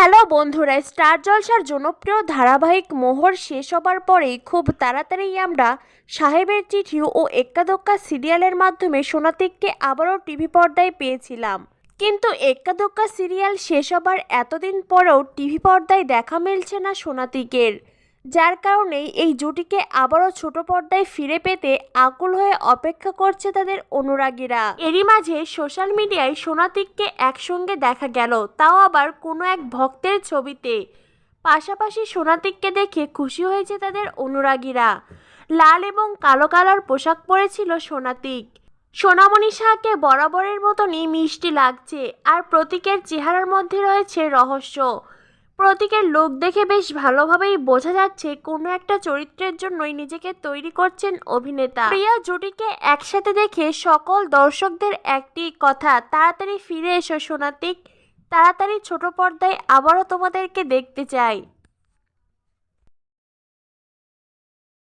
Hello বন্ধুরা, star জলসার জনপ্রিয় ধারাবাহিক মোহর শেষ হবার পরেই খুব তাড়াতাড়ি আমরা সাহেবের চিঠি ও এক্কা দোক্কা সিরিয়ালের মাধ্যমে সোনাতিককে আবারও টিভি পর্দায় পেয়েছিলাম। কিন্তু এক্কা দোক্কা সিরিয়াল শেষ হবার এতদিন পরেও টিভি পর্দায় দেখা মিলছে না সোনাতিকের, যার কারণেই এই জুটিকে আবারও ছোট পর্দায় ফিরে পেতে আকুল হয়ে অপেক্ষা করছে তাদের অনুরাগীরা। এরই মাঝে সোশ্যাল মিডিয়ায় সোনাতিককে একসঙ্গে দেখা গেল, তাও আবার কোনো এক ভক্তের ছবিতে। পাশাপাশি সোনাতিককে দেখে খুশি হয়েছে তাদের অনুরাগীরা। লাল এবং কালো কালার পোশাক পরেছিল সোনাতিক। সোনামণি শাহকে বরাবরের মতনই মিষ্টি লাগছে, আর প্রতীকের চেহারার মধ্যে রয়েছে রহস্য। প্রতীকের লুক দেখে বেশ ভালোভাবেই বোঝা যাচ্ছে কোনো একটা চরিত্রের জন্যই নিজেকে তৈরি করছেন অভিনেতা। প্রিয় জুটিকে একসাথে দেখে সকল দর্শকদের একটি কথা, তাড়াতাড়ি ফিরে এসো সোনাতিক, তাড়াতাড়ি ছোট পর্দায় আবারও তোমাদেরকে দেখতে চাই।